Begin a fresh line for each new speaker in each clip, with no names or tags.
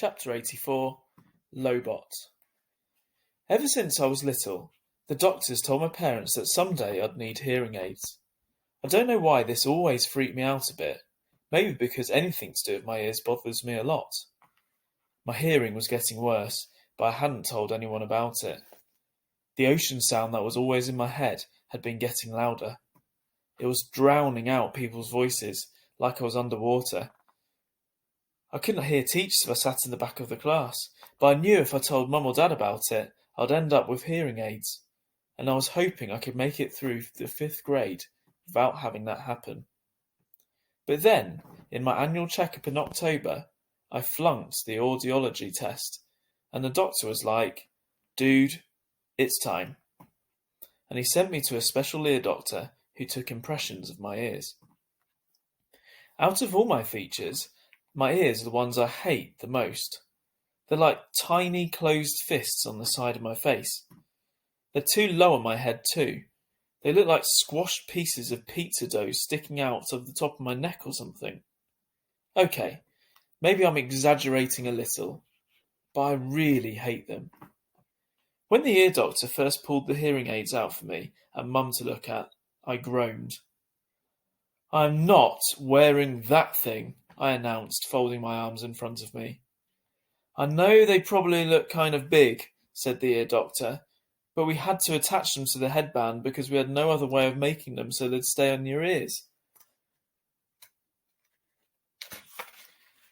Chapter 84, Lobot. Ever since I was little, the doctors told my parents that someday I'd need hearing aids. I don't know why this always freaked me out a bit. Maybe because anything to do with my ears bothers me a lot. My hearing was getting worse, but I hadn't told anyone about it. The ocean sound that was always in my head had been getting louder. It was drowning out people's voices, like I was underwater. I couldn't hear teachers if I sat in the back of the class, but I knew if I told Mum or Dad about it, I'd end up with hearing aids, and I was hoping I could make it through the 5th grade without having that happen. But then, in my annual checkup in October, I flunked the audiology test, and the doctor was like, "Dude, it's time." And he sent me to a special ear doctor who took impressions of my ears. Out of all my features, my ears are the ones I hate the most. They're like tiny closed fists on the side of my face. They're too low on my head too. They look like squashed pieces of pizza dough sticking out of the top of my neck or something. Okay, maybe I'm exaggerating a little, but I really hate them. When the ear doctor first pulled the hearing aids out for me and Mum to look at, I groaned. "I'm not wearing that thing," I announced, folding my arms in front of me. "I know they probably look kind of big," said the ear doctor, "but we had to attach them to the headband because we had no other way of making them so they'd stay on your ears."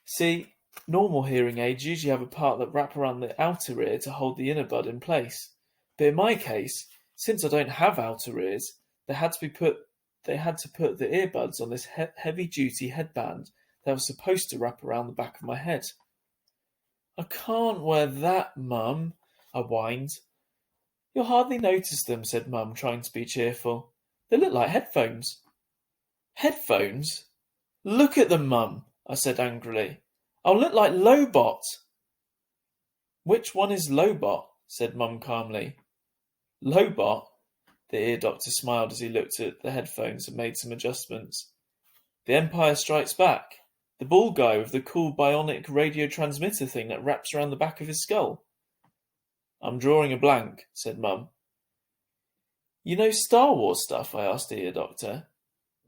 See, normal hearing aids usually have a part that wrap around the outer ear to hold the inner bud in place. But in my case, since I don't have outer ears, they had to put the earbuds on this heavy-duty headband that was supposed to wrap around the back of my head. "I can't wear that, Mum," I whined. "You'll hardly notice them," said Mum, trying to be cheerful. "They look like headphones." "Headphones? Look at them, Mum," I said angrily. "I'll look like Lobot." "Which one is Lobot?" said Mum calmly. "Lobot?" The ear doctor smiled as he looked at the headphones and made some adjustments. "The Empire Strikes Back. The bald guy with the cool bionic radio transmitter thing that wraps around the back of his skull." "I'm drawing a blank," said Mum. "You know Star Wars stuff?" I asked the ear doctor.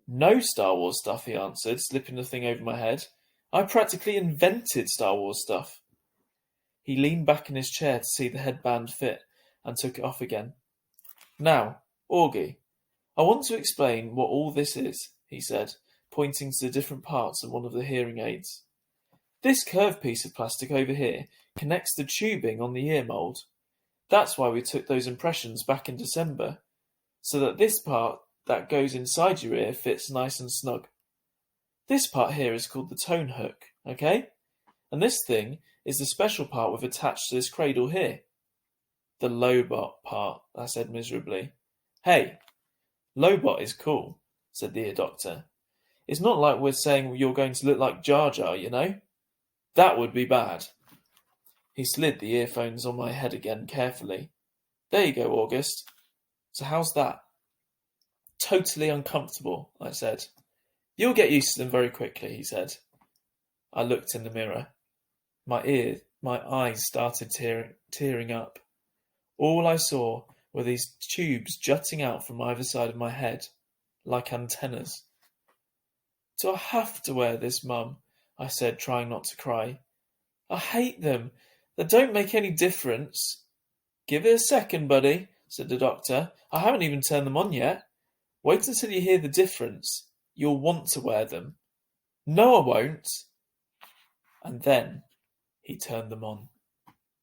"No Star Wars stuff," he answered, slipping the thing over my head. "I practically invented Star Wars stuff." He leaned back in his chair to see the headband fit and took it off again. "Now, Augie, I want to explain what all this is," he said, pointing to the different parts of one of the hearing aids. "This curved piece of plastic over here connects the tubing on the ear mold. That's why we took those impressions back in December, so that this part that goes inside your ear fits nice and snug. This part here is called the tone hook, okay? And this thing is the special part we've attached to this cradle here." "The Lobot part," I said miserably. "Hey, Lobot is cool," said the ear doctor. "It's not like we're saying you're going to look like Jar Jar, you know? That would be bad." He slid the earphones on my head again carefully. "There you go, August. So how's that?" "Totally uncomfortable," I said. "You'll get used to them very quickly," he said. I looked in the mirror. My eyes started tearing up. All I saw were these tubes jutting out from either side of my head, like antennas. "Do I have to wear this, Mum?" I said, trying not to cry. "I hate them. They don't make any difference." "Give it a second, buddy," said the doctor. "I haven't even turned them on yet. Wait until you hear the difference. You'll want to wear them." "No, I won't." And then he turned them on.